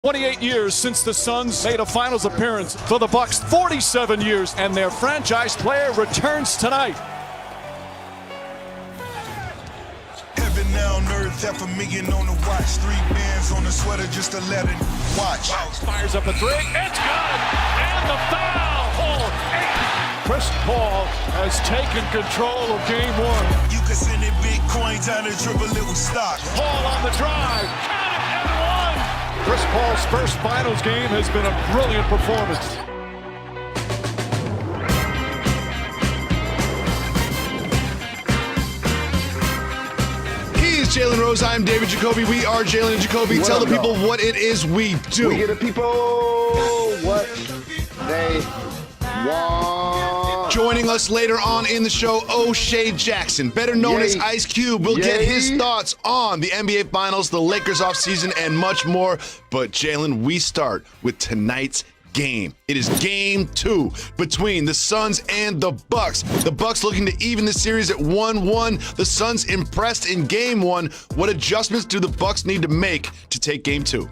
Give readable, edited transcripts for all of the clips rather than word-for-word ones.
28 years since the Suns made a finals appearance. For the Bucks, 47 years, and their franchise player returns tonight. Heaven now on earth, half a million on the watch. 3 bands on the sweater just to let it watch. Fires up a three, it's good, and the foul. Chris Paul has taken control of game one. You can send it Bitcoin down to dribble little stock. Paul on the drive, count it and one. Chris Paul's first finals game has been a brilliant performance. He's Jalen Rose. I'm David Jacoby. We are Jalen and Jacoby. Tell the people what it is we do. We get the people what they want. Joining us later on in the show, O'Shea Jackson, better known as Ice Cube, will get his thoughts on the NBA Finals, the Lakers offseason, and much more. But Jalen, we start with tonight's game. It is game 2 between the Suns and the Bucks. The Bucks looking to even the series at 1-1. The Suns impressed in game 1. What adjustments do the Bucks need to make to take game 2?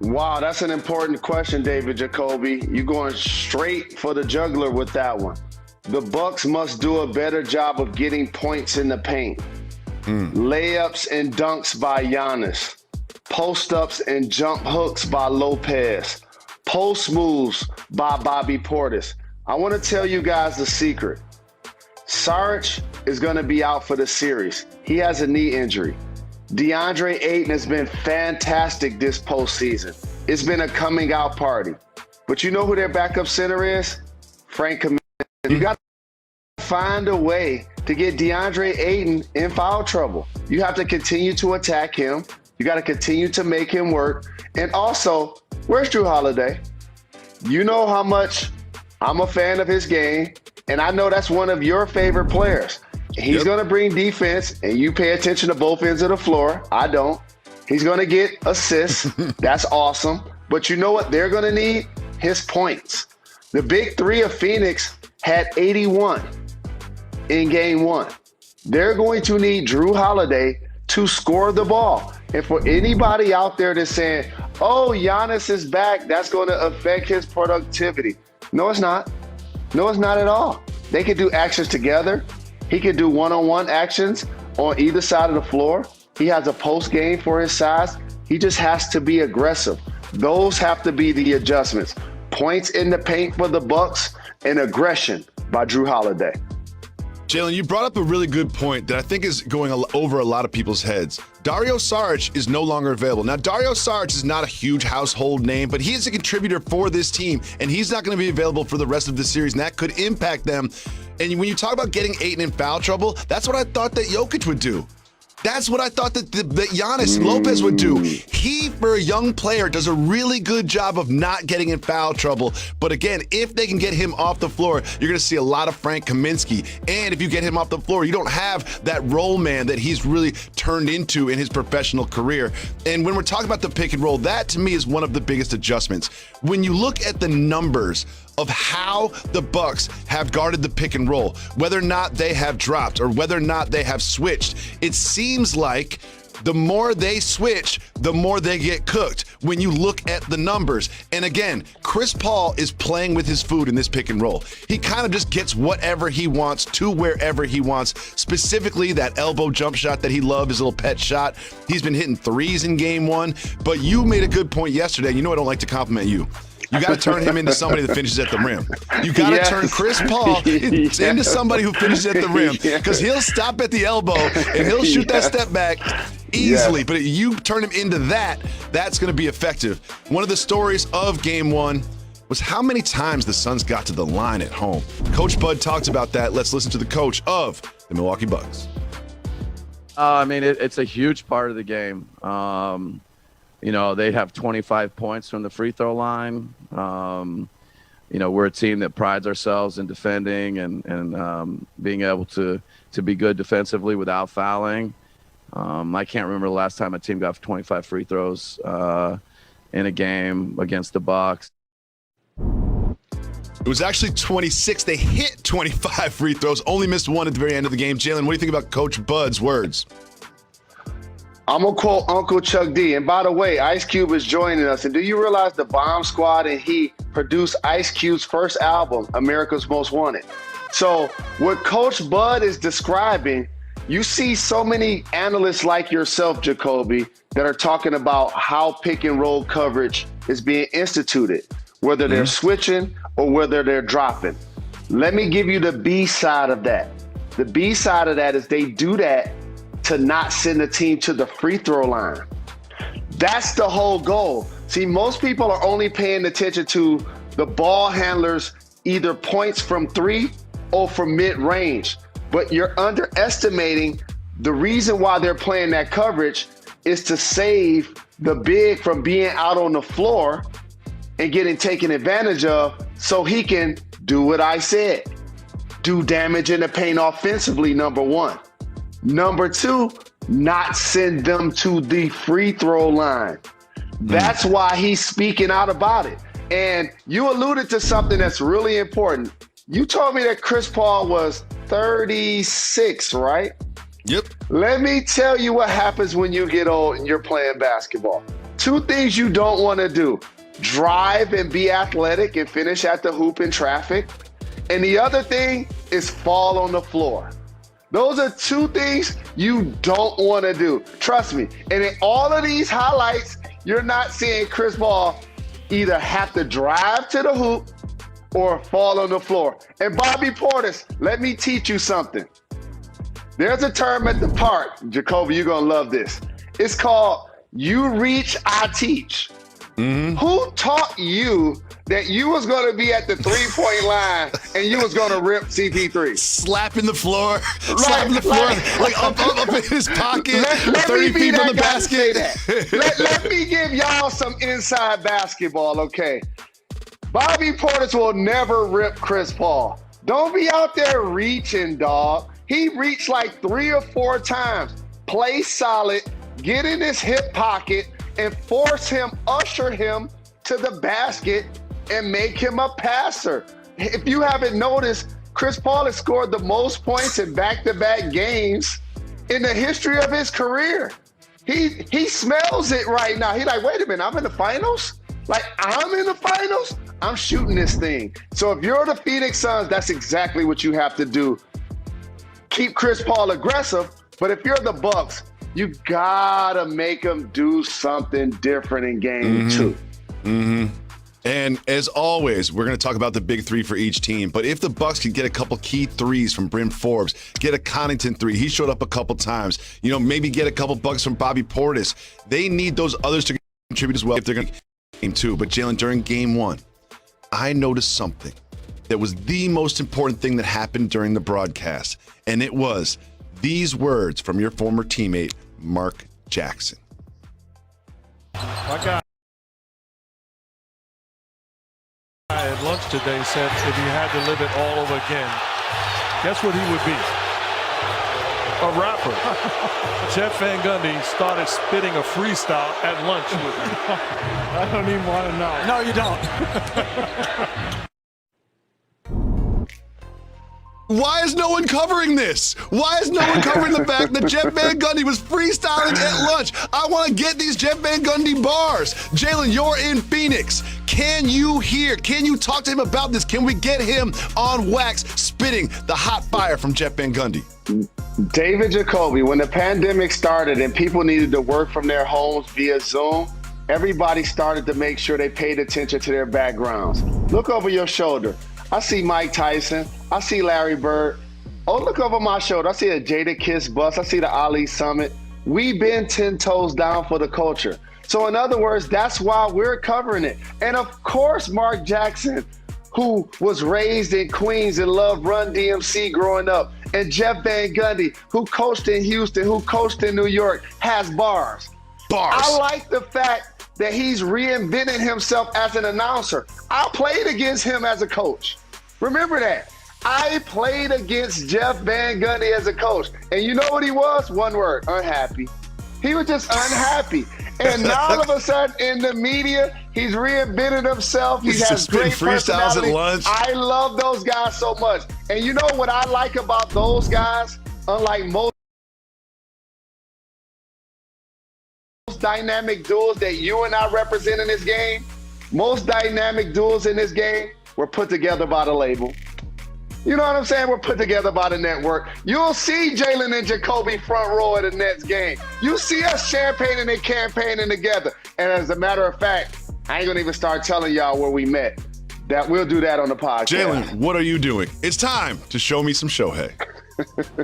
Wow, that's an important question, David Jacoby. You're going straight for the jugular with that one. The Bucks must do a better job of getting points in the paint. Layups and dunks by Giannis. Post-ups and jump hooks by Lopez. Post moves by Bobby Portis. I want to tell you guys the secret. Sarge is going to be out for the series. He has a knee injury. DeAndre Ayton has been fantastic this postseason. It's been a coming out party. But you know who their backup center is? Frank Gαμεm. You got to find a way to get DeAndre Ayton in foul trouble. You have to continue to attack him. You got to continue to make him work. And also, where's Jrue Holiday? You know how much I'm a fan of his game, and I know that's one of your favorite players. He's going to bring defense, and you pay attention to both ends of the floor. I don't. He's going to get assists. That's awesome. But you know what they're going to need? His points. The big three of Phoenix had 81 in game 1. They're going to need Jrue Holiday to score the ball. And for anybody out there that's saying, oh, Giannis is back, that's going to affect his productivity. No, it's not. No, it's not at all. They can do actions together. He can do one-on-one actions on either side of the floor. He has a post game for his size. He just has to be aggressive. Those have to be the adjustments. Points in the paint for the Bucks and aggression by Jrue Holiday. Jalen, you brought up a really good point that I think is going over a lot of people's heads. Dario Saric is no longer available. Now, Dario Saric is not a huge household name, but he is a contributor for this team, and he's not going to be available for the rest of the series, and that could impact them. And when you talk about getting Ayton in foul trouble, that's what I thought that Jokic would do. That's what I thought that Giannis and Lopez would do. He, for a young player, does a really good job of not getting in foul trouble. But again, if they can get him off the floor, you're going to see a lot of Frank Kaminsky. And if you get him off the floor, you don't have that roll man that he's really turned into in his professional career. And when we're talking about the pick and roll, that to me is one of the biggest adjustments. When you look at the numbers of how the Bucks have guarded the pick and roll, whether or not they have dropped or whether or not they have switched, it seems like the more they switch, the more they get cooked when you look at the numbers. And again, Chris Paul is playing with his food in this pick and roll. He kind of just gets whatever he wants to wherever he wants, specifically that elbow jump shot that he loved, his little pet shot. He's been hitting threes in game 1, but you made a good point yesterday. You know I don't like to compliment you. You got to turn him into somebody that finishes at the rim. You got to turn Chris Paul into somebody who finishes at the rim, because he'll stop at the elbow and he'll shoot that step back easily. But if you turn him into that, that's going to be effective. One of the stories of game 1 was how many times the Suns got to the line at home. Coach Bud talked about that. Let's listen to the coach of the Milwaukee Bucks. I mean, it's a huge part of the game. You know, they have 25 points from the free throw line. You know, we're a team that prides ourselves in defending and being able to be good defensively without fouling. I can't remember the last time a team got 25 free throws in a game against the Bucks. It was actually 26. They hit 25 free throws, only missed one at the very end of the game. Jalen, what do you think about Coach Bud's words? I'm going to quote Uncle Chuck D. And by the way, Ice Cube is joining us. And do you realize the Bomb Squad and he produced Ice Cube's first album, America's Most Wanted? So what Coach Bud is describing, you see so many analysts like yourself, Jacoby, that are talking about how pick and roll coverage is being instituted, whether they're switching or whether they're dropping. Let me give you the B side of that. The B side of that is they do that to not send the team to the free throw line. That's the whole goal. See, most people are only paying attention to the ball handlers, either points from 3 or from mid-range. But you're underestimating the reason why they're playing that coverage is to save the big from being out on the floor and getting taken advantage of so he can do what I said. Do damage in the paint offensively, number one. Number two, not send them to the free throw line. That's why he's speaking out about it. And you alluded to something that's really important. You told me that Chris Paul was 36, right? Yep. Let me tell you what happens when you get old and you're playing basketball. 2 things you don't want to do: drive and be athletic and finish at the hoop in traffic. And the other thing is fall on the floor. Those are 2 things you don't want to do. Trust me. And in all of these highlights, you're not seeing Chris Paul either have to drive to the hoop or fall on the floor. And Bobby Portis, let me teach you something. There's a term at the park, Jacoby, you're going to love this. It's called you reach, I teach. Who taught you that you was going to be at the 3-point line and you was going to rip CP3? Slapping the floor, slapping the floor, like up in his pocket, 30 feet from the basket. Let me give y'all some inside basketball, okay? Bobby Portis will never rip Chris Paul. Don't be out there reaching, dog. He reached like 3 or 4 times. Play solid, get in his hip pocket, and force him, usher him to the basket and make him a passer. If you haven't noticed, Chris Paul has scored the most points in back-to-back games in the history of his career. He smells it right now. He's like, wait a minute, I'm in the finals? Like, I'm in the finals? I'm shooting this thing. So if you're the Phoenix Suns, that's exactly what you have to do. Keep Chris Paul aggressive, but if you're the Bucks, you gotta make him do something different in game 2. And as always, we're going to talk about the big 3 for each team. But if the Bucks can get a couple key threes from Bryn Forbes, get a Connaughton 3, he showed up a couple times. You know, maybe get a couple bucks from Bobby Portis. They need those others to contribute as well if they're going to game 2. But Jalen, during game 1, I noticed something that was the most important thing that happened during the broadcast, and it was these words from your former teammate, Mark Jackson. My guy at lunch today said if he had to live it all over again, guess what he would be? A rapper. Jeff Van Gundy started spitting a freestyle at lunch with me. I don't even want to know. No, you don't. Why is no one covering this? Why is no one covering the fact that Jeff Van Gundy was freestyling at lunch? I want to get these Jeff Van Gundy bars. Jalen, you're in Phoenix. Can you talk to him about this? Can we get him on wax spitting the hot fire from Jeff Van Gundy? David Jacoby, when the pandemic started and people needed to work from their homes via Zoom, everybody started to make sure they paid attention to their backgrounds. Look over your shoulder. I see Mike Tyson. I see Larry Bird. Oh, look over my shoulder. I see a Jada Kiss bus. I see the Ali Summit. We've been 10 toes down for the culture. So in other words, that's why we're covering it. And of course, Mark Jackson, who was raised in Queens and loved Run DMC growing up, and Jeff Van Gundy, who coached in Houston, who coached in New York, has bars. I like the fact that he's reinvented himself as an announcer. I played against him as a coach. Remember that. I played against Jeff Van Gundy as a coach. And you know what he was? One word, unhappy. He was just unhappy. And now all of a sudden in the media, he's reinvented himself. He has great personality. At lunch. I love those guys so much. And you know what I like about those guys? Unlike most most dynamic duels that you and I represent in this game, most dynamic duels in this game were put together by the label. You know what I'm saying? We're put together by the network. You'll see Jalen and Jacoby front row at the Nets game. You see us champagning and campaigning together. And as a matter of fact, I ain't gonna even start telling y'all where we met. That we'll do that on the podcast. Jalen, what are you doing? It's time to show me some Shohei.